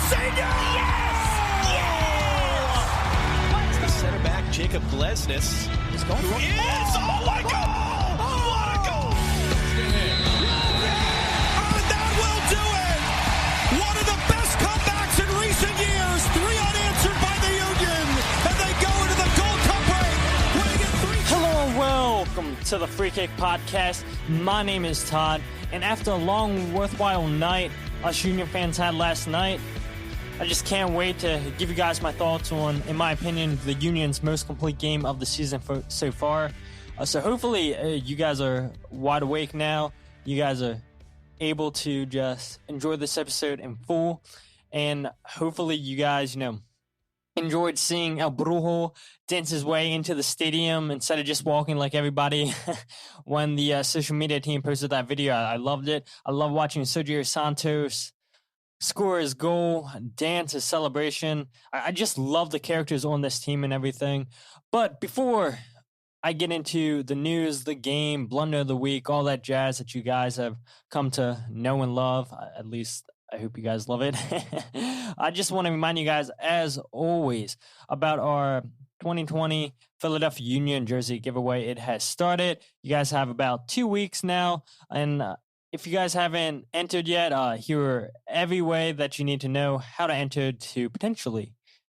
Senior! Yes! The center back, Jacob Glesnes, is going through. Oh my goal! What a goal! And that will do it! One of the best comebacks in recent years. 3 unanswered by the Union. And they go into the Gold Cup break, winning it 3. Hello and welcome to the Free Kick Podcast. My name is Todd, and after a long, worthwhile night us Union fans had last night, I just can't wait to give you guys my thoughts on, in my opinion, the Union's most complete game of the season so far. So hopefully you guys are wide awake now. You guys are able to just enjoy this episode in full. And hopefully you guys, enjoyed seeing El Brujo dance his way into the stadium instead of just walking like everybody when the social media team posted that video. I loved it. I love watching Sergio Santos score his goal, dance his celebration. I just love the characters on this team and everything. But before I get into the news, the game, blunder of the week, all that jazz that you guys have come to know and love, at least I hope you guys love it. I just want to remind you guys, as always, about our 2020 Philadelphia Union jersey giveaway. It has started. You guys have about 2 weeks now. And if you guys haven't entered yet, here are every way that you need to know how to enter to potentially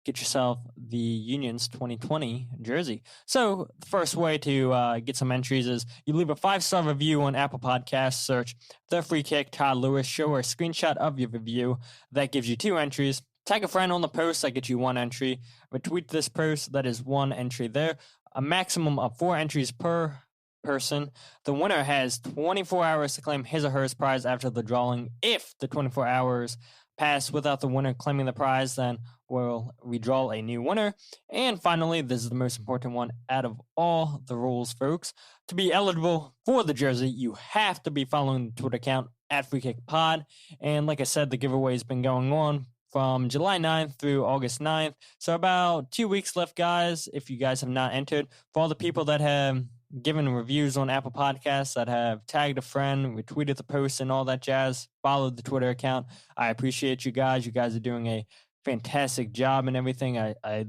get yourself the Union's 2020 jersey. So the first way to get some entries is you leave a 5-star review on Apple Podcasts, search The Free Kick Todd Lewis, show a screenshot of your review. That gives you 2 entries. Tag a friend on the post, that gets you 1 entry. Retweet this post, that is 1 entry there. A maximum of 4 entries per person. The winner has 24 hours to claim his or her prize after the drawing. If the 24 hours pass without the winner claiming the prize, then we'll redraw a new winner. And finally, this is the most important one out of all the rules, folks. To be eligible for the jersey, you have to be following the Twitter account at FreeKickPod. And like I said, the giveaway has been going on from July 9th through August 9th. So about 2 weeks left, guys, if you guys have not entered. For all the people that have given reviews on Apple Podcasts, that have tagged a friend, retweeted the post and all that jazz, followed the Twitter account, I appreciate you guys. You guys are doing a fantastic job and everything. I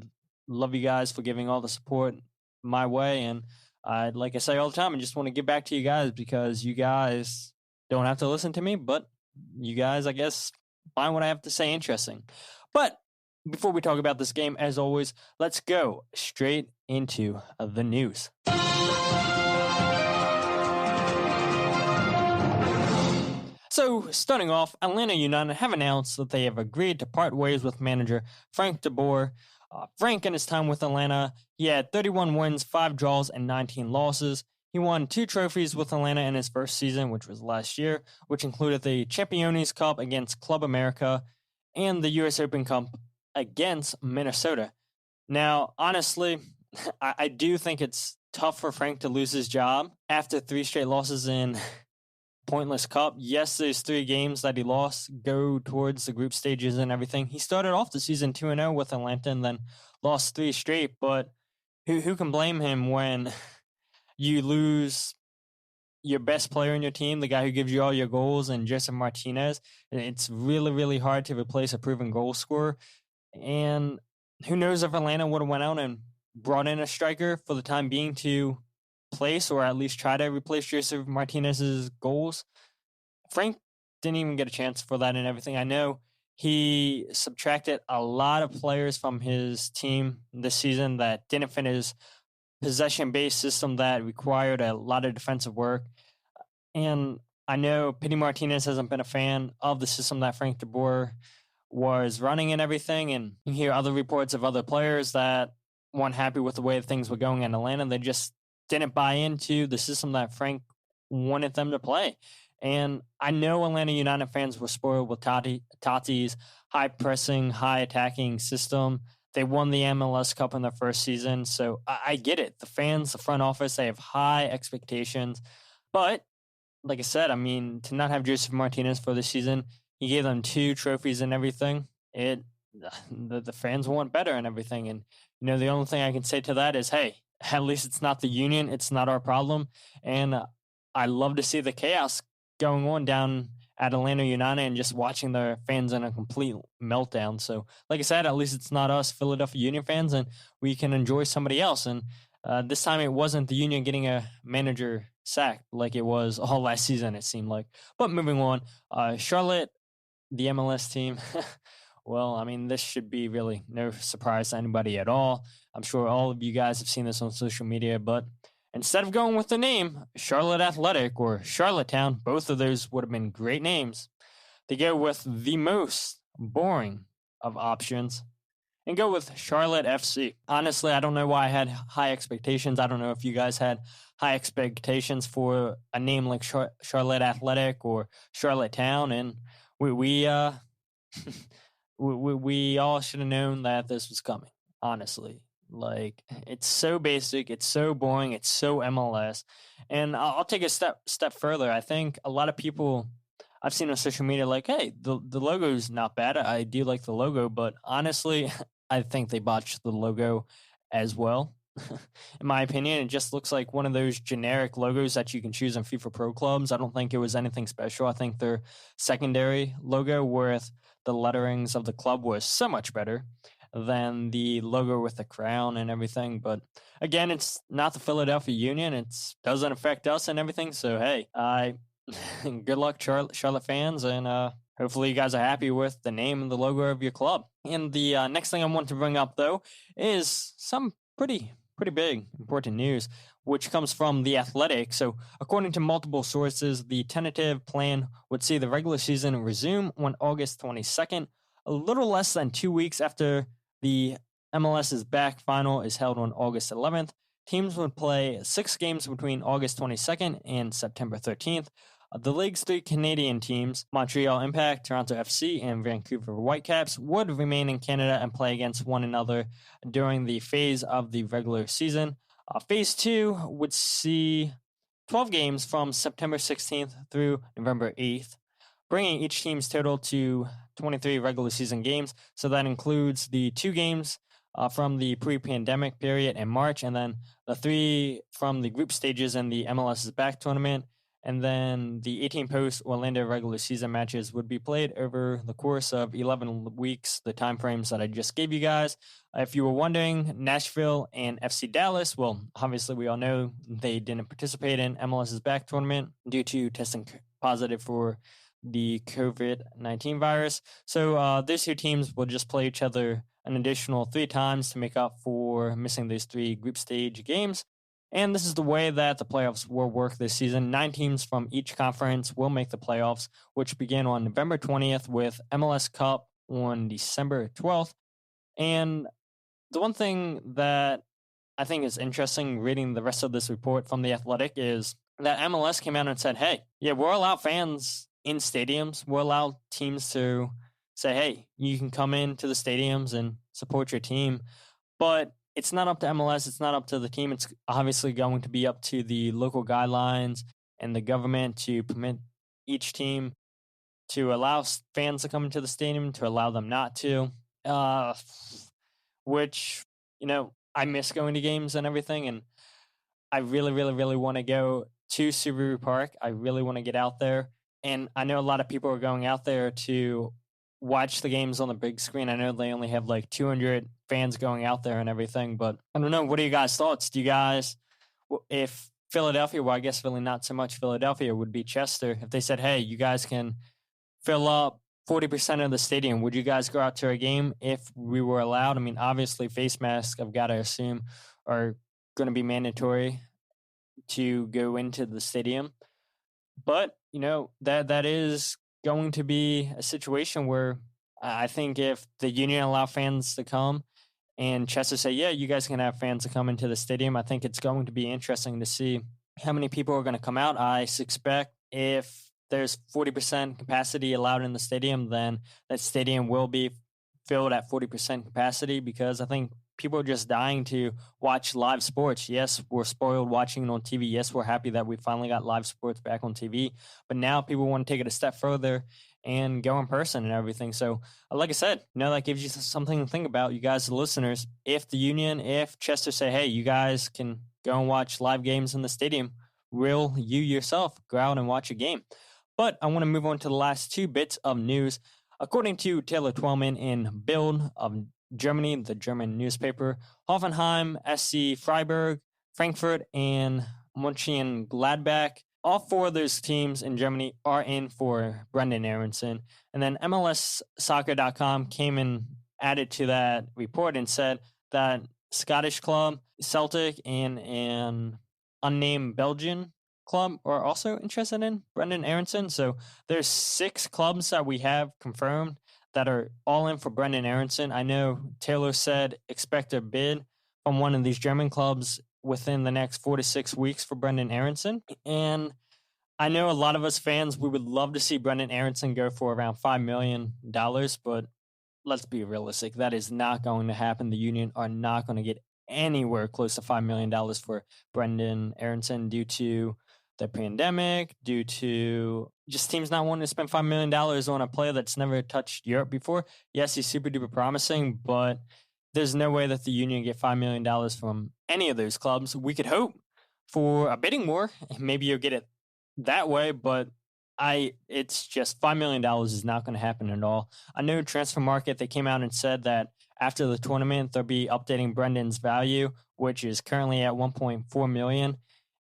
love you guys for giving all the support my way. And like I say all the time, I just want to give back to you guys because you guys don't have to listen to me, but you guys, I guess, find what I have to say interesting. But before we talk about this game, as always, let's go straight into the news. So, starting off, Atlanta United have announced that they have agreed to part ways with manager Frank De Boer. Frank, in his time with Atlanta, he had 31 wins, 5 draws, and 19 losses. He won 2 trophies with Atlanta in his first season, which was last year, which included the Champions Cup against Club America and the U.S. Open Cup against Minnesota. Now, honestly, I do think it's tough for Frank to lose his job after 3 straight losses in pointless cup. Yes, those 3 games that he lost go towards the group stages and everything. He started off the season 2-0 with Atlanta and then lost 3 straight, but who can blame him when you lose your best player in your team, the guy who gives you all your goals, and Joseph Martinez? It's really, really hard to replace a proven goal scorer. And who knows if Atlanta would have went out and brought in a striker for the time being to place or at least try to replace Joseph Martinez's goals. Frank didn't even get a chance for that and everything. I know he subtracted a lot of players from his team this season that didn't fit his possession-based system that required a lot of defensive work. And I know Pity Martinez hasn't been a fan of the system that Frank De Boer was running and everything. And you hear other reports of other players that weren't happy with the way things were going in Atlanta. They just didn't buy into the system that Frank wanted them to play. And I know Atlanta United fans were spoiled with Tati's high-pressing, high-attacking system. They won the MLS Cup in their first season, so I get it. The fans, the front office, they have high expectations. But, like I said, I mean, to not have Joseph Martinez for this season, he gave them 2 trophies and everything. The fans want better and everything. And, the only thing I can say to that is, hey, at least it's not the Union. It's not our problem. And I love to see the chaos going on down Atlanta United and just watching their fans in a complete meltdown. So, like I said, at least it's not us Philadelphia Union fans, and we can enjoy somebody else. And this time it wasn't the Union getting a manager sacked like it was all last season, it seemed like. But moving on, Charlotte, the MLS team, well, I mean, this should be really no surprise to anybody at all. I'm sure all of you guys have seen this on social media, but instead of going with the name Charlotte Athletic or Charlottetown, both of those would have been great names. They go with the most boring of options and go with Charlotte FC. Honestly, I don't know why I had high expectations. I don't know if you guys had high expectations for a name like Charlotte Athletic or Charlottetown, and we all should have known that this was coming, honestly. Like, it's so basic, it's so boring, it's so MLS. And I'll take a step further. I think a lot of people I've seen on social media like, hey, the logo's not bad. I do like the logo, but honestly, I think they botched the logo as well. In my opinion, it just looks like one of those generic logos that you can choose in FIFA Pro Clubs. I don't think it was anything special. I think their secondary logo with the letterings of the club was so much better than the logo with the crown and everything. But again, it's not the Philadelphia Union. It doesn't affect us and everything. So, hey, good luck, Charlotte fans, and hopefully you guys are happy with the name and the logo of your club. And the next thing I want to bring up, though, is some pretty big, important news, which comes from The Athletic. So, according to multiple sources, the tentative plan would see the regular season resume on August 22nd, a little less than 2 weeks after the MLS's back final is held on August 11th. Teams would play 6 games between August 22nd and September 13th. The league's 3 Canadian teams, Montreal Impact, Toronto FC, and Vancouver Whitecaps, would remain in Canada and play against one another during the phase of the regular season. Phase 2 would see 12 games from September 16th through November 8th, bringing each team's total to 23 regular season games. So that includes the 2 games from the pre-pandemic period in March, and then the 3 from the group stages in the MLS's back tournament. And then the 18 post-Orlando regular season matches would be played over the course of 11 weeks, the time frames that I just gave you guys. If you were wondering, Nashville and FC Dallas, well, obviously we all know they didn't participate in MLS's back tournament due to testing positive for the COVID-19 virus. So these 2 teams will just play each other an additional 3 times to make up for missing those 3 group stage games. And this is the way that the playoffs will work this season. 9 teams from each conference will make the playoffs, which begin on November 20th with MLS Cup on December 12th. And the one thing that I think is interesting reading the rest of this report from The Athletic is that MLS came out and said, hey, yeah, we'll allow fans in stadiums. We'll allow teams to say, hey, you can come into the stadiums and support your team. But it's not up to MLS. It's not up to the team. It's obviously going to be up to the local guidelines and the government to permit each team to allow fans to come into the stadium, to allow them not to, which, you know, I miss going to games and everything. And I really, really, really want to go to Subaru Park. I really want to get out there. And I know a lot of people are going out there to watch the games on the big screen. I know they only have like 200 fans going out there and everything, but I don't know. What are you guys' thoughts? Do you guys, if Philadelphia, well, I guess really not so much Philadelphia, would be Chester, if they said, hey, you guys can fill up 40% of the stadium, would you guys go out to a game if we were allowed? I mean, obviously face masks, I've got to assume, are going to be mandatory to go into the stadium. But, you know, that is going to be a situation where I think if the union allow fans to come and Chester say, yeah, you guys can have fans to come into the stadium, I think it's going to be interesting to see how many people are going to come out. I suspect if there's 40% capacity allowed in the stadium, then that stadium will be filled at 40% capacity, because I think people are just dying to watch live sports. Yes, we're spoiled watching it on TV. Yes, we're happy that we finally got live sports back on TV. But now people want to take it a step further and go in person and everything. So, like I said, you know, that gives you something to think about, you guys, the listeners. If the union, if Chester say, hey, you guys can go and watch live games in the stadium, will you yourself go out and watch a game? But I want to move on to the last two bits of news. According to Taylor Twellman in Bild of Germany, the German newspaper, Hoffenheim, SC Freiburg, Frankfurt, and Monchengladbach, all four of those teams in Germany are in for Brenden Aaronson. And then MLSsoccer.com came and added to that report and said that Scottish club Celtic and an unnamed Belgian club are also interested in Brenden Aaronson. So there's 6 clubs that we have confirmed that are all in for Brenden Aaronson. I know Taylor said expect a bid from one of these German clubs within the next 4 to 6 weeks for Brenden Aaronson. And I know a lot of us fans, we would love to see Brenden Aaronson go for around $5 million, but let's be realistic. That is not going to happen. The Union are not going to get anywhere close to $5 million for Brenden Aaronson due to the pandemic, due to just teams not wanting to spend $5 million on a player that's never touched Europe before. Yes, he's super duper promising, but there's no way that the Union get $5 million from any of those clubs. We could hope for a bidding war. Maybe you'll get it that way, but it's just $5 million is not going to happen at all. I know Transfer Market, they came out and said that after the tournament, they'll be updating Brendan's value, which is currently at $1.4 million.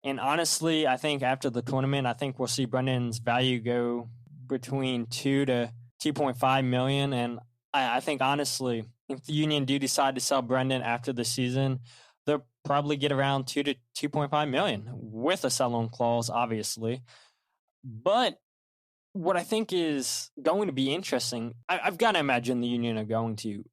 And honestly, I think after the tournament, I think we'll see Brendan's value go between $2 to $2.5 million. And I think, honestly, if the Union do decide to sell Brenden after the season, they'll probably get around $2 to $2.5 million with a sell-on clause, obviously. But what I think is going to be interesting, I've got to imagine the Union are going to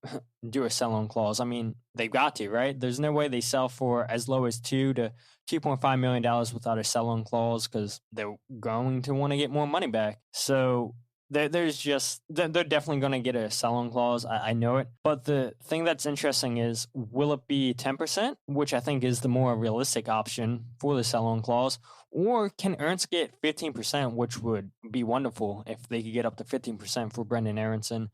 do a sell-on clause. I mean, they've got to, right? There's no way they sell for as low as $2 to $2.5 million without a sell-on clause because they're going to want to get more money back. So they're definitely going to get a sell-on clause. I know it. But the thing that's interesting is, will it be 10%, which I think is the more realistic option for the sell-on clause, or can Ernst get 15%, which would be wonderful if they could get up to 15% for Brenden Aaronson.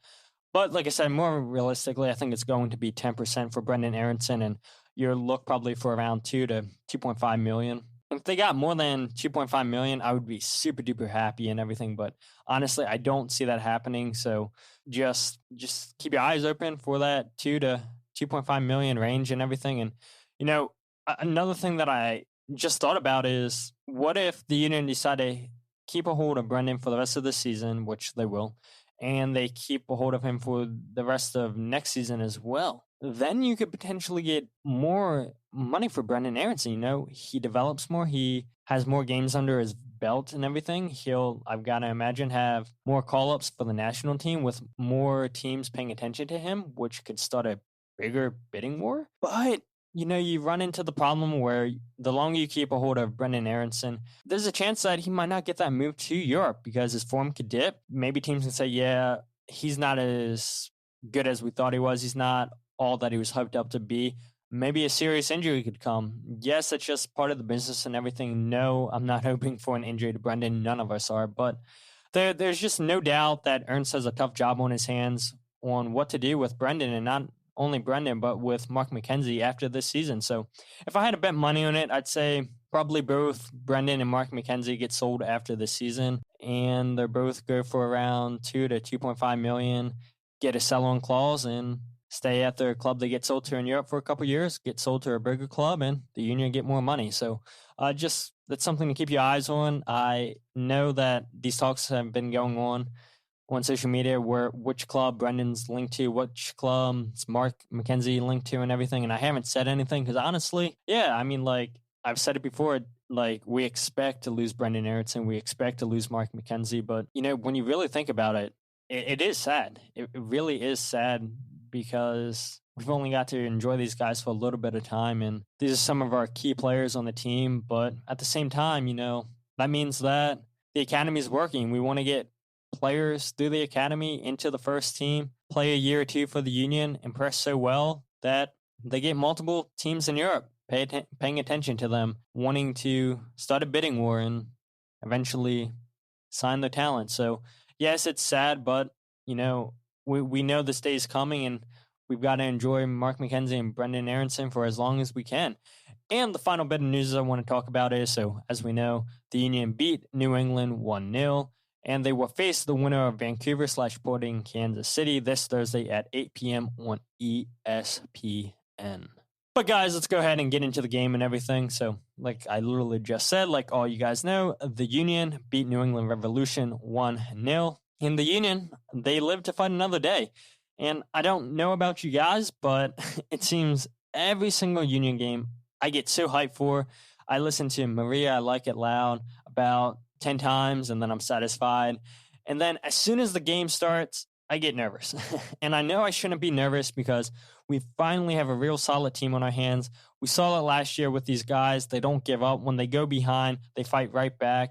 But like I said, more realistically, I think it's going to be 10% for Brenden Aaronson, and you'll look probably for around $2 to $2.5 million. If they got more than $2.5 million, I would be super duper happy and everything. But honestly, I don't see that happening. So just keep your eyes open for that $2 to $2.5 million range and everything. And, another thing that I just thought about is, what if the Union decide to keep a hold of Brenden for the rest of the season, which they will, and they keep a hold of him for the rest of next season as well? Then you could potentially get more money for Brenden Aaronson. He develops more. He has more games under his belt and everything. He'll, I've got to imagine, have more call-ups for the national team with more teams paying attention to him, which could start a bigger bidding war. But, you run into the problem where the longer you keep a hold of Brenden Aaronson, there's a chance that he might not get that move to Europe because his form could dip. Maybe teams can say, yeah, he's not as good as we thought he was. He's not all that he was hyped up to be. Maybe a serious injury could come. Yes, it's just part of the business and everything. No, I'm not hoping for an injury to Brenden. None of us are. But there's just no doubt that Ernst has a tough job on his hands on what to do with Brenden, and not only Brenden, but with Mark McKenzie after this season. So if I had to bet money on it, I'd say probably both Brenden and Mark McKenzie get sold after this season, and they're both go for around $2 to $2.5 million, get a sell-on clause, and stay at their club they get sold to in Europe for a couple years, get sold to a bigger club, and the Union get more money. So that's something to keep your eyes on. I know that these talks have been going on social media, where which club Brendan's linked to, which club Mark McKenzie linked to and everything. And I haven't said anything because honestly, I've said it before, we expect to lose Brenden Aaronson. We expect to lose Mark McKenzie. But, when you really think about it, it is sad. It really is sad because we've only got to enjoy these guys for a little bit of time. And these are some of our key players on the team. But at the same time, that means that the academy is working. We want to get players through the academy into the first team, play a year or two for the Union, impress so well that they get multiple teams in Europe paying attention to them, wanting to start a bidding war and eventually sign their talent. So yes, it's sad, but we know this day is coming, and we've got to enjoy Mark McKenzie and Brenden Aaronson for as long as we can. And the final bit of news I want to talk about is, so as we know, the Union beat New England 1-0. and they will face the winner of Vancouver/Sporting Kansas City this Thursday at 8 p.m. on ESPN. But guys, let's go ahead and get into the game and everything. So, like I literally just said, like all you guys know, the Union beat New England Revolution 1-0. In the Union, they live to fight another day. And I don't know about you guys, but it seems every single Union game I get so hyped for. I listen to Maria, I Like It Loud about 10 times, and then I'm satisfied. And then as soon as the game starts, I get nervous. And I know I shouldn't be nervous because we finally have a real solid team on our hands. We saw it last year with these guys. They don't give up. When they go behind, they fight right back.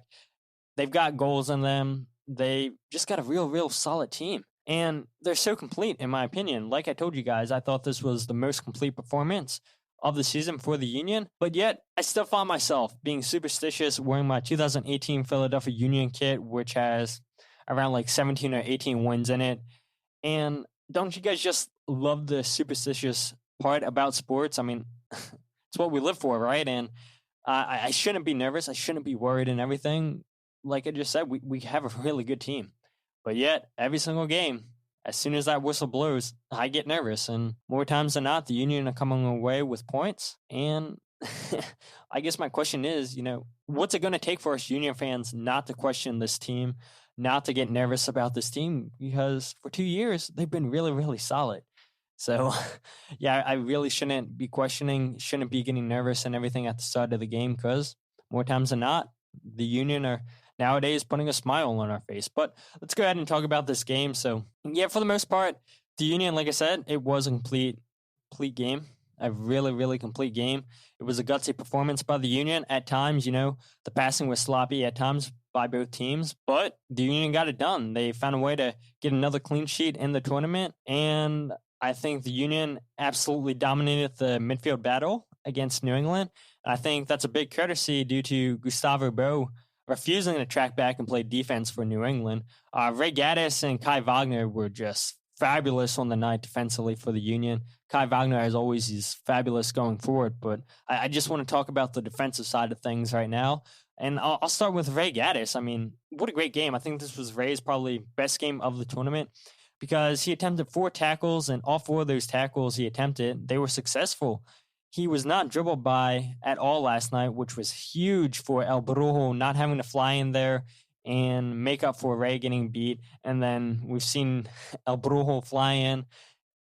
They've got goals in them. They just got a real solid team. And they're so complete, in my opinion. Like I told you guys, I thought this was the most complete performance of the season for the Union. But yet, I still found myself being superstitious, wearing my 2018 Philadelphia Union kit, which has around like 17 or 18 wins in it. And don't you guys just love the superstitious part about sports? I mean, it's what we live for, right? And I shouldn't be nervous. I shouldn't be worried and everything. Like I just said, we have a really good team. But yet, every single game, as soon as that whistle blows, I get nervous. And more times than not, the Union are coming away with points. And I guess my question is, what's it going to take for us Union fans not to question this team, not to get nervous about this team? Because for 2 years, they've been really solid. So, yeah, I really shouldn't be questioning, shouldn't be getting nervous and everything at the start of the game, because more times than not, the Union are nowadays putting a smile on our face. But let's go ahead and talk about this game. So, yeah, for the most part, the Union, like I said, it was a complete game. A really complete game. It was a gutsy performance by the Union. At times, the passing was sloppy at times by both teams, but the Union got it done. They found a way to get another clean sheet in the tournament, and I think the Union absolutely dominated the midfield battle against New England. I think that's a big courtesy due to Gustavo Bo refusing to track back and play defense for New England. Ray Gaddis and Kai Wagner were just fabulous on the night defensively for the Union. Kai Wagner, as always, is fabulous going forward, but I just want to talk about the defensive side of things right now. And I'll start with Ray Gaddis. I mean, what a great game. I think this was Ray's probably best game of the tournament because he attempted 4 tackles, and all 4 of those tackles he attempted, they were successful. He was not dribbled by at all last night, which was huge for El Brujo not having to fly in there and make up for Ray getting beat. And then we've seen El Brujo fly in,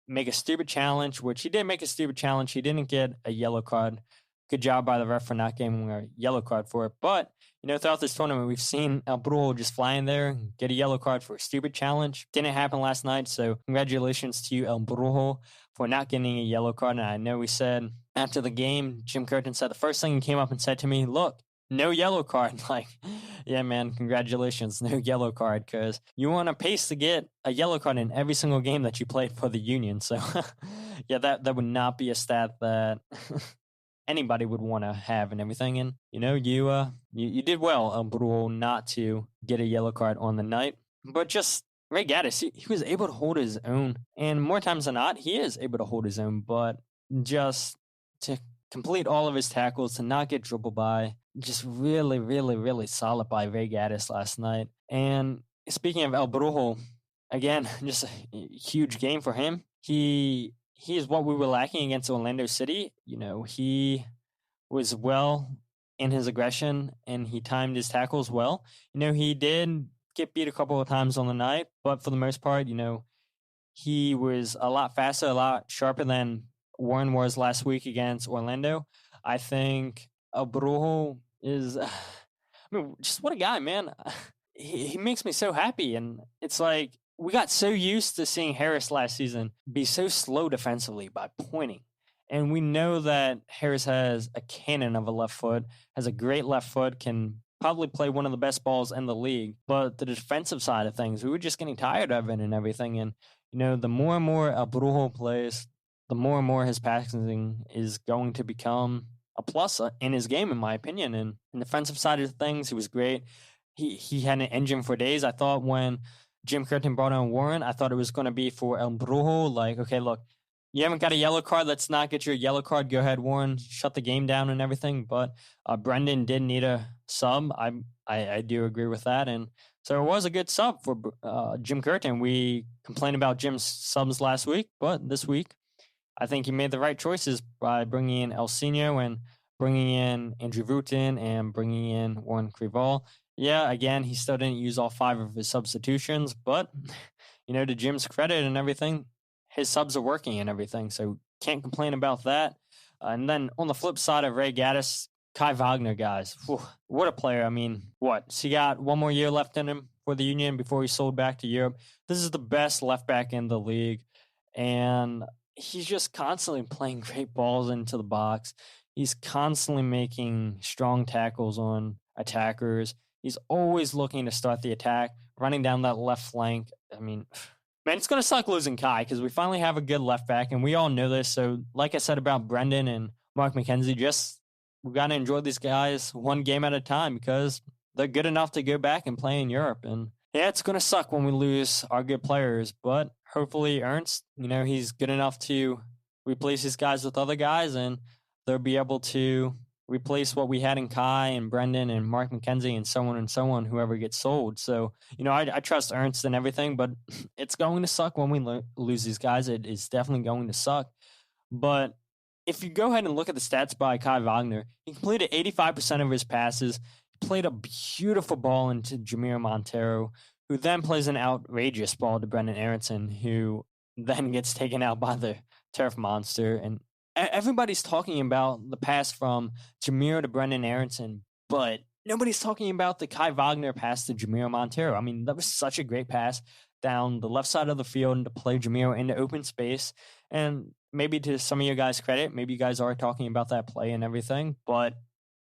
make a stupid challenge, which he did make a stupid challenge. He didn't get a yellow card. Good job by the ref for not giving a yellow card for it. But, throughout this tournament, we've seen El Brujo just fly in there and get a yellow card for a stupid challenge. Didn't happen last night, so congratulations to you, El Brujo, for not getting a yellow card. And I know we said after the game, Jim Curtin said the first thing he came up and said to me, look, no yellow card. Like, yeah, man, congratulations, no yellow card, because you want a pace to get a yellow card in every single game that you played for the Union. So, yeah, that would not be a stat that anybody would want to have and everything. And, you did well, Brujo, not to get a yellow card on the night. But just Ray Gaddis, he was able to hold his own. And more times than not, he is able to hold his own. But just to complete all of his tackles, to not get dribbled by, just really solid by Ray Gaddis last night. And speaking of El Brujo, again, just a huge game for him. He is what we were lacking against Orlando City. He was well in his aggression and he timed his tackles well. He did get beat a couple of times on the night, but for the most part, he was a lot faster, a lot sharper than Warren was last week against Orlando. I think El Brujo is, just what a guy, man. He makes me so happy. And it's like, we got so used to seeing Harris last season be so slow defensively by pointing. And we know that Harris has a cannon of a left foot, has a great left foot, can probably play one of the best balls in the league. But the defensive side of things, we were just getting tired of it and everything. And, the more and more El Brujo plays, the more and more his passing is going to become a plus in his game, in my opinion. And in the defensive side of things, he was great. He had an engine for days. I thought when Jim Curtin brought on Warren, I thought it was going to be for El Brujo. Like, okay, look, you haven't got a yellow card. Let's not get your yellow card. Go ahead, Warren. Shut the game down and everything. But Brenden did need a sub. I do agree with that. And so it was a good sub for Jim Curtin. We complained about Jim's subs last week, but this week, I think he made the right choices by bringing in Elsinho and bringing in Andrew Wooten and bringing in Warren Krival. Yeah, again, he still didn't use all 5 of his substitutions, but, to Jim's credit and everything, his subs are working and everything, so can't complain about that. And then on the flip side of Ray Gaddis, Kai Wagner, guys. Whew, what a player. I mean, so he got one more year left in him for the Union before he sold back to Europe. This is the best left back in the league, and he's just constantly playing great balls into the box. He's constantly making strong tackles on attackers. He's always looking to start the attack, running down that left flank. I mean, man, it's going to suck losing Kai because we finally have a good left back, and we all know this. So, like I said about Brenden and Mark McKenzie, we got to enjoy these guys one game at a time because they're good enough to go back and play in Europe. And yeah, it's going to suck when we lose our good players, but hopefully Ernst, he's good enough to replace these guys with other guys, and they'll be able to replace what we had in Kai and Brenden and Mark McKenzie and so on, whoever gets sold. So, I trust Ernst and everything, but it's going to suck when we lose these guys. It is definitely going to suck. But if you go ahead and look at the stats by Kai Wagner, he completed 85% of his passes. He played a beautiful ball into Jamiro Montero, who then plays an outrageous ball to Brenden Aaronson, who then gets taken out by the turf monster. And everybody's talking about the pass from Jamiro to Brenden Aaronson, but nobody's talking about the Kai Wagner pass to Jamiro Montero. I mean, that was such a great pass down the left side of the field to play Jamiro into open space. And maybe to some of you guys' credit, maybe you guys are talking about that play and everything, but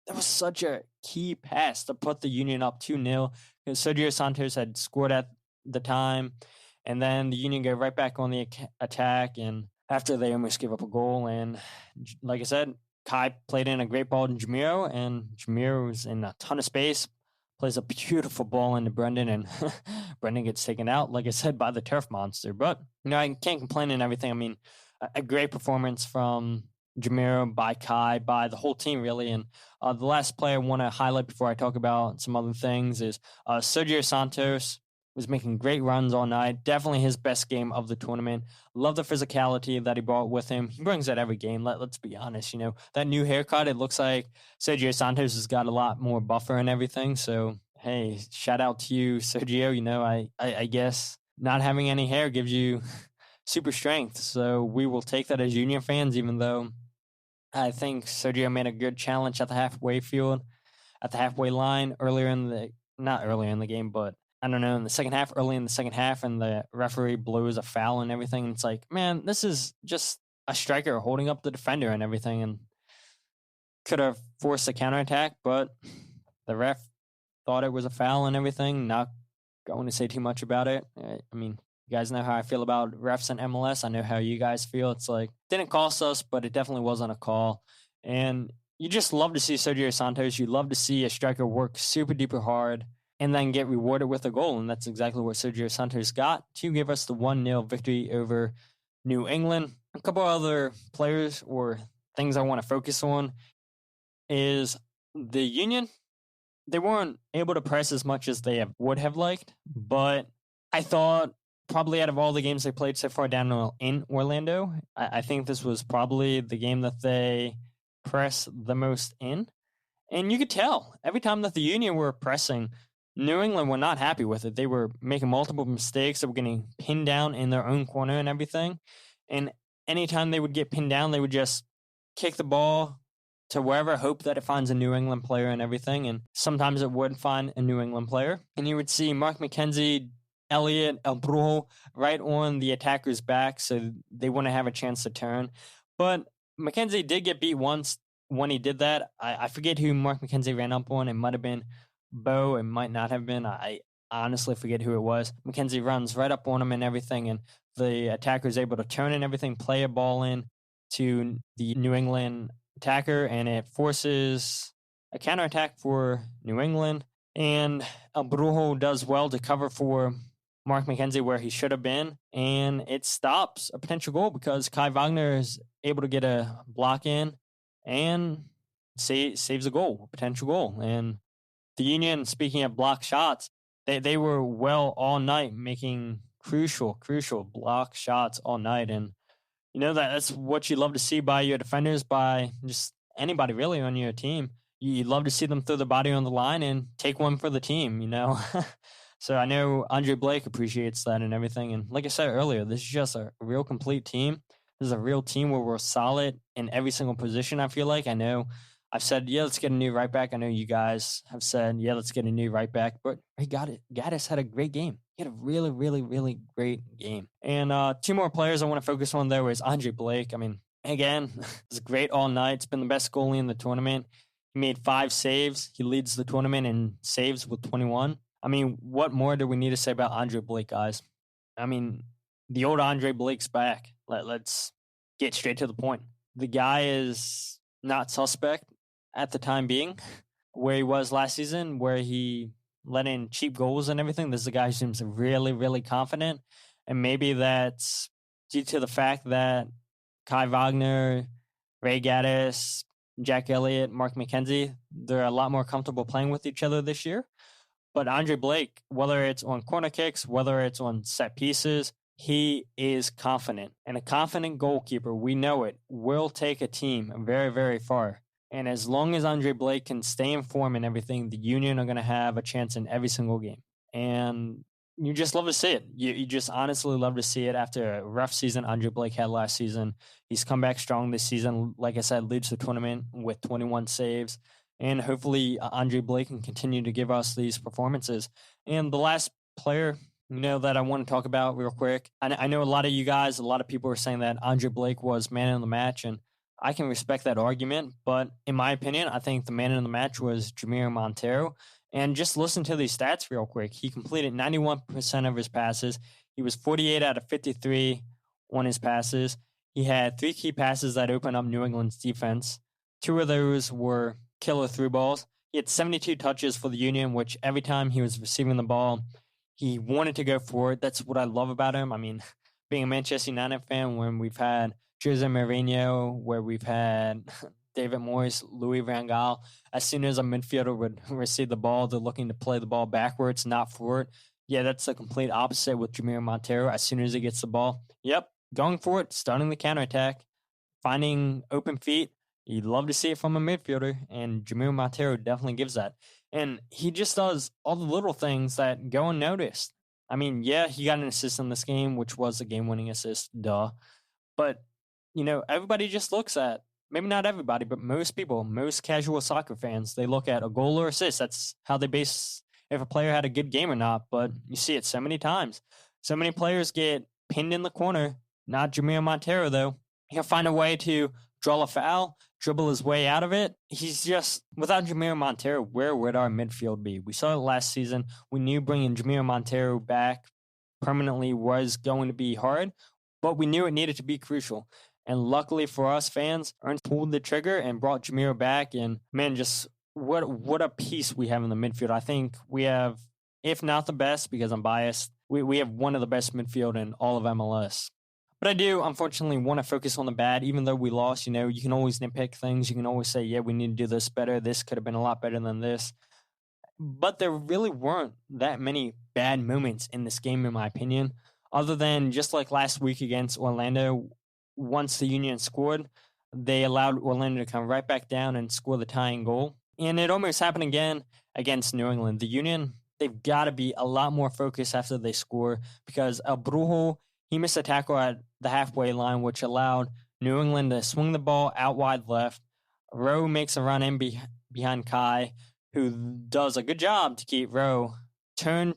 that was such a key pass to put the Union up 2-0 because Sergio Santos had scored at the time, and then the Union go right back on the attack, and after they almost gave up a goal, and like I said, Kai played in a great ball to Jamiro, and Jamiro was in a ton of space, plays a beautiful ball into Brenden, and Brenden gets taken out, like I said, by the turf monster. But, I can't complain and everything. I mean, a great performance from Jamiro, by Kai, by the whole team, really. And the last player I want to highlight before I talk about some other things is Sergio Santos was making great runs all night. Definitely his best game of the tournament. Love the physicality that he brought with him. He brings that every game. Let's be honest. That new haircut, it looks like Sergio Santos has got a lot more buffer and everything. So, hey, shout out to you, Sergio. I guess not having any hair gives you super strength. So we will take that as Union fans, even though I think Sergio made a good challenge at the halfway line not earlier in the game, but I don't know, early in the second half, and the referee blows a foul and everything. And it's like, man, this is just a striker holding up the defender and everything, and could have forced a counterattack, but the ref thought it was a foul and everything. Not going to say too much about it. I mean, you guys know how I feel about refs and MLS. I know how you guys feel. It's like, didn't cost us, but it definitely wasn't a call. And you just love to see Sergio Santos. You love to see a striker work super duper hard and then get rewarded with a goal. And that's exactly what Sergio Santos got to give us the 1-0 victory over New England. A couple other players or things I want to focus on is the Union. They weren't able to press as much as they would have liked, but I thought probably out of all the games they played so far down in Orlando, I think this was probably the game that they pressed the most in. And you could tell every time that the Union were pressing, New England were not happy with it. They were making multiple mistakes. They were getting pinned down in their own corner and everything. And anytime they would get pinned down, they would just kick the ball to wherever, hope that it finds a New England player and everything. And sometimes it would find a New England player. And you would see Mark McKenzie, Elliott, El Brujo right on the attacker's back, so they wouldn't have a chance to turn. But McKenzie did get beat once when he did that. I forget who Mark McKenzie ran up on. It might have been Bo. It might not have been. I honestly forget who it was. McKenzie runs right up on him and everything, and the attacker is able to turn and everything, play a ball in to the New England attacker, and it forces a counterattack for New England. And El Brujo does well to cover for Mark McKenzie where he should have been, and it stops a potential goal because Kai Wagner is able to get a block in and saves a goal, a potential goal. And the Union, speaking of block shots, they were well all night, making crucial block shots all night. And that's what you love to see by your defenders, by just anybody really on your team. You love to see them throw the body on the line and take one for the team, So I know Andre Blake appreciates that and everything. And like I said earlier, this is just a real complete team. This is a real team where we're solid in every single position, I feel like. I know I've said, yeah, let's get a new right back. I know you guys have said, yeah, let's get a new right back. But he got it. Gaddis had a great game. He had a really, really, really great game. And two more players I want to focus on there was Andre Blake. I mean, again, it's great all night. It's been the best goalie in the tournament. He made 5 saves. He leads the tournament in saves with 21. I mean, what more do we need to say about Andre Blake, guys? I mean, the old Andre Blake's back. Let's get straight to the point. The guy is not suspect at the time being where he was last season, where he let in cheap goals and everything. This is a guy who seems really, really confident. And maybe that's due to the fact that Kai Wagner, Ray Gaddis, Jack Elliott, Mark McKenzie, they're a lot more comfortable playing with each other this year. But Andre Blake, whether it's on corner kicks, whether it's on set pieces, he is confident. And a confident goalkeeper, we know it, will take a team very, very far. And as long as Andre Blake can stay in form and everything, the Union are going to have a chance in every single game. And you just love to see it. You just honestly love to see it after a rough season Andre Blake had last season. He's come back strong this season. Like I said, leads the tournament with 21 saves. And hopefully Andre Blake can continue to give us these performances. And the last player, that I want to talk about real quick. I know a lot of you guys, a lot of people are saying that Andre Blake was man of the match, and I can respect that argument. But in my opinion, I think the man of the match was Jamiro Monteiro. And just listen to these stats real quick. He completed 91% of his passes. He was 48 out of 53 on his passes. He had 3 key passes that opened up New England's defense. 2 of those were killer through balls. He had 72 touches for the Union, which every time he was receiving the ball, he wanted to go for it. That's what I love about him. I mean, being a Manchester United fan, when we've had Jose Mourinho, where we've had David Moyes, Louis van Gaal, as soon as a midfielder would receive the ball, they're looking to play the ball backwards, not forward. Yeah, that's the complete opposite with Jamiro Monteiro. As soon as he gets the ball, going for it, starting the counterattack, finding open feet. You'd love to see it from a midfielder, and Jamiro Monteiro definitely gives that. And he just does all the little things that go unnoticed. I mean, yeah, he got an assist in this game, which was a game-winning assist, duh. But, everybody just looks at, maybe not everybody, but most people, most casual soccer fans, they look at a goal or assist. That's how they base if a player had a good game or not. But you see it so many times. So many players get pinned in the corner. Not Jamiro Monteiro, though. He'll find a way to draw a foul, dribble his way out of it. He's just, without Jamiro Monteiro, where would our midfield be? We saw it last season. We knew bringing Jamiro Monteiro back permanently was going to be hard, but we knew it needed to be crucial. And luckily for us fans, Ernst pulled the trigger and brought Jamiro back. And man, just what a piece we have in the midfield. I think we have, if not the best, because I'm biased, we have one of the best midfield in all of MLS. But I do, unfortunately, want to focus on the bad. Even though we lost, you can always nitpick things. You can always say, yeah, we need to do this better. This could have been a lot better than this. But there really weren't that many bad moments in this game, in my opinion, other than just like last week against Orlando. Once the Union scored, they allowed Orlando to come right back down and score the tying goal. And it almost happened again against New England. The Union, they've got to be a lot more focused after they score, because El Brujo, he missed a tackle at the halfway line, which allowed New England to swing the ball out wide left. Rowe makes a run in behind Kai, who does a good job to keep Rowe turned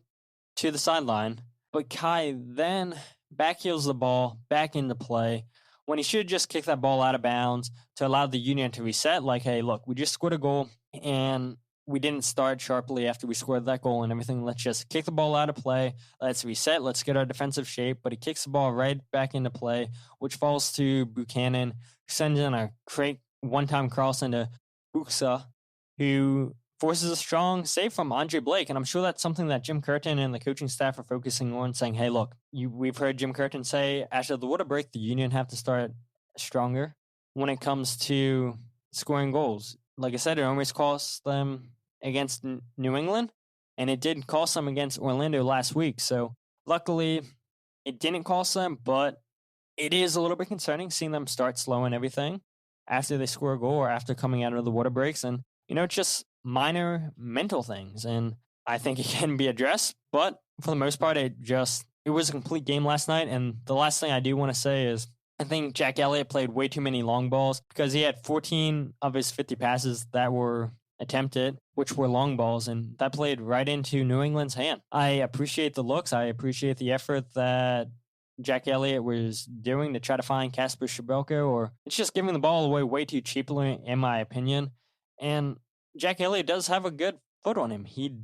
to the sideline. But Kai then backheels the ball back into play when he should just kick that ball out of bounds to allow the Union to reset. Like, hey, look, we just scored a goal, and we didn't start sharply after we scored that goal and everything. Let's just kick the ball out of play. Let's reset. Let's get our defensive shape. But he kicks the ball right back into play, which falls to Buchanan, who sends in a great one-time cross into Buxa, who forces a strong save from Andre Blake. And I'm sure that's something that Jim Curtin and the coaching staff are focusing on, saying, hey, look, we've heard Jim Curtin say after the water break, the Union have to start stronger when it comes to scoring goals. Like I said, it almost cost them against New England, and it did cost them against Orlando last week. So luckily, it didn't cost them, but it is a little bit concerning seeing them start slow and everything after they score a goal or after coming out of the water breaks. And, it's just minor mental things. And I think it can be addressed, but for the most part, it was a complete game last night. And the last thing I do want to say is I think Jack Elliott played way too many long balls because he had 14 of his 50 passes that were attempted, which were long balls, and that played right into New England's hand. I appreciate the looks. I appreciate the effort that Jack Elliott was doing to try to find Kasper Schmeichel, or it's just giving the ball away way too cheaply, in my opinion. And Jack Elliott does have a good foot on him. He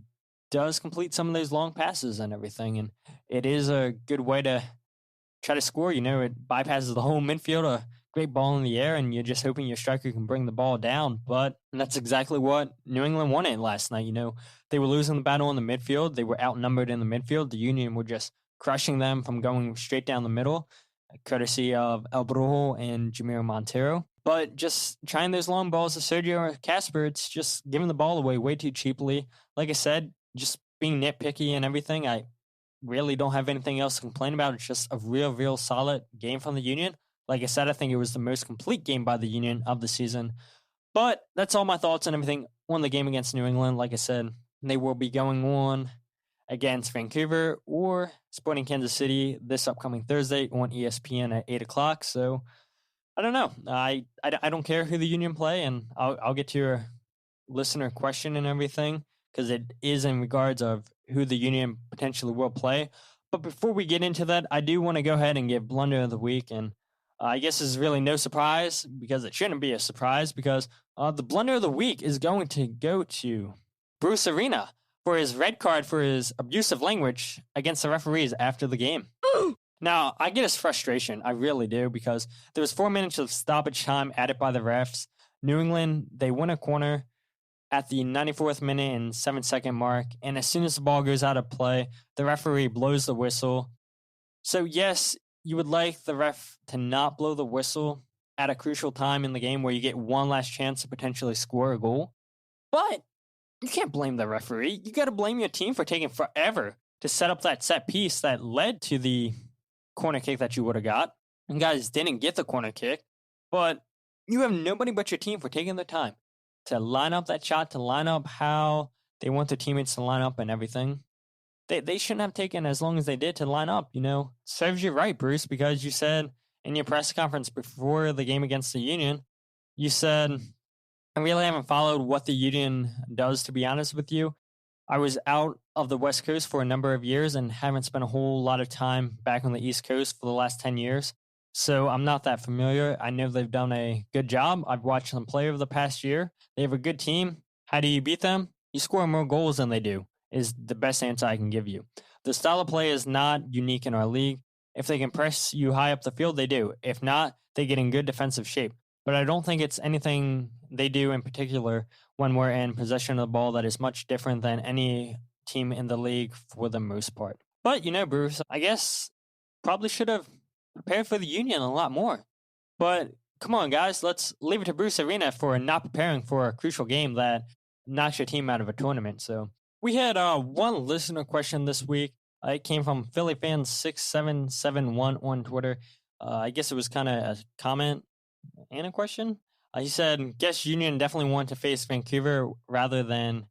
does complete some of those long passes and everything, and it is a good way to try to score. It bypasses the whole midfield, a great ball in the air, and you're just hoping your striker can bring the ball down. But that's exactly what New England wanted last night. They were losing the battle in the midfield. They were outnumbered in the midfield. The Union were just crushing them from going straight down the middle, courtesy of El Brujo and Jamiro Montero. But just trying those long balls to Sergio or Kasper, it's just giving the ball away way too cheaply. Like I said, just being nitpicky and everything, I really don't have anything else to complain about. It's just a real solid game from the Union. Like I said, I think it was the most complete game by the Union of the season. But that's all my thoughts and everything on the game against New England. Like I said, they will be going on against Vancouver or Sporting Kansas City this upcoming Thursday on ESPN at 8 o'clock. So I don't know. I don't care who the Union play, and I'll get to your listener question and everything because it is in regards of who the Union potentially will play. But before we get into that, I do want to go ahead and give Blunder of the Week. And I guess it's really no surprise because it shouldn't be a surprise because the Blunder of the Week is going to go to Bruce Arena for his red card for his abusive language against the referees after the game. Now, I get his frustration. I really do because there was 4 minutes of stoppage time added by the refs. New England, they win a corner at the 94th minute and 7-second mark. And as soon as the ball goes out of play, the referee blows the whistle. So, yes, you would like the ref to not blow the whistle at a crucial time in the game where you get one last chance to potentially score a goal. But you can't blame the referee. You got to blame your team for taking forever to set up that set piece that led to the corner kick that you would have got. And guys didn't get the corner kick, but you have nobody but your team for taking the time to line up that shot, to line up how they want their teammates to line up and everything. They shouldn't have taken as long as they did to line up, Serves you right, Bruce, because you said in your press conference before the game against the Union, you said, I really haven't followed what the Union does, to be honest with you. I was out of the West Coast for a number of years and haven't spent a whole lot of time back on the East Coast for the last 10 years. So I'm not that familiar. I know they've done a good job. I've watched them play over the past year. They have a good team. How do you beat them? You score more goals than they do, is the best answer I can give you. The style of play is not unique in our league. If they can press you high up the field, they do. If not, they get in good defensive shape. But I don't think it's anything they do in particular when we're in possession of the ball that is much different than any team in the league for the most part. But, Bruce, I guess probably should have prepared for the Union a lot more. But come on, guys, let's leave it to Bruce Arena for not preparing for a crucial game that knocks your team out of a tournament. So we had one listener question this week. It came from PhillyFan6771 on Twitter. I guess it was kind of a comment and a question. He said, guess Union definitely want to face Vancouver rather than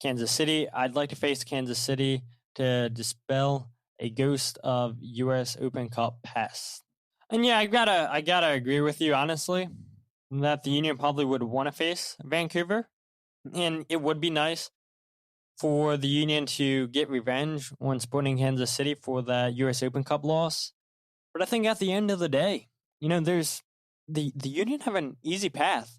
Kansas City. I'd like to face Kansas City to dispel a ghost of U.S. Open Cup past. And yeah, I gotta agree with you, honestly, that the Union probably would want to face Vancouver. And it would be nice for the Union to get revenge on Sporting Kansas City for the U.S. Open Cup loss. But I think at the end of the day, there's the Union have an easy path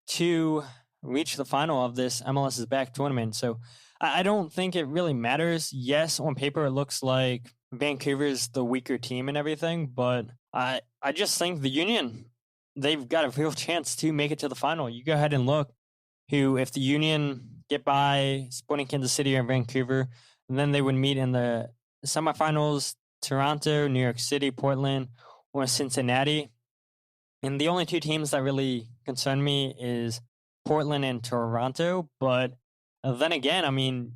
to reach the final of this MLS is Back tournament. So I don't think it really matters. Yes, on paper, it looks like Vancouver's the weaker team and everything, but I just think the Union, they've got a real chance to make it to the final. You go ahead and look if the Union get by Sporting Kansas City or Vancouver, and then they would meet in the semifinals, Toronto, New York City, Portland, or Cincinnati. And the only two teams that really concern me is Portland and Toronto, but then again, I mean,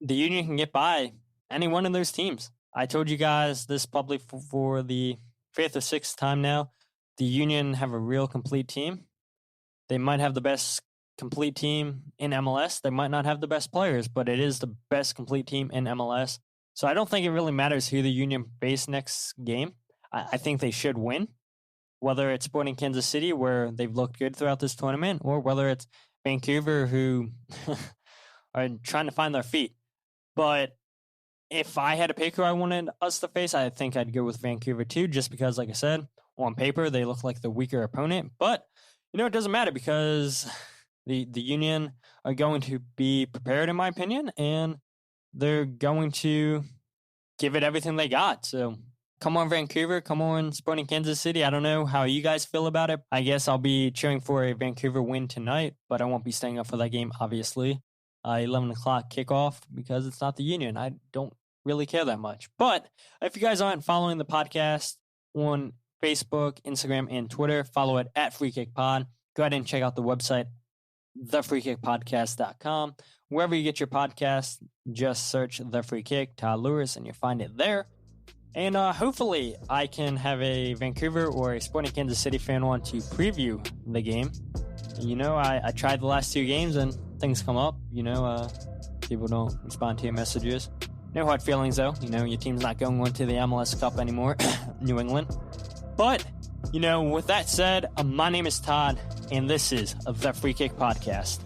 the Union can get by any one of those teams. I told you guys this probably for the 5th or 6th time now. The Union have a real complete team. They might have the best complete team in MLS. They might not have the best players, but it is the best complete team in MLS. So I don't think it really matters who the Union face next game. I think they should win, whether it's Sporting Kansas City, where they've looked good throughout this tournament, or whether it's Vancouver, who are trying to find their feet. But if I had to pick who I wanted us to face, I think I'd go with Vancouver too, just because, like I said, on paper, they look like the weaker opponent. But, it doesn't matter because the Union are going to be prepared, in my opinion, and they're going to give it everything they got. So come on, Vancouver. Come on, Sporting Kansas City. I don't know how you guys feel about it. I guess I'll be cheering for a Vancouver win tonight, but I won't be staying up for that game, obviously. 11 o'clock kickoff because it's not the Union. I don't really care that much. But if you guys aren't following the podcast on Facebook, Instagram, and Twitter, follow it at FreeKickPod. Go ahead and check out the website, thefreekickpodcast.com. Wherever you get your podcast, just search The Free Kick, Todd Lewis, and you'll find it there. And hopefully I can have a Vancouver or a Sporting Kansas City fan on to preview the game. I tried the last 2 games and things come up. People don't respond to your messages. No hard feelings, though. Your team's not going on to the MLS Cup anymore, New England. But, with that said, my name is Todd, and this is The Free Kick Podcast.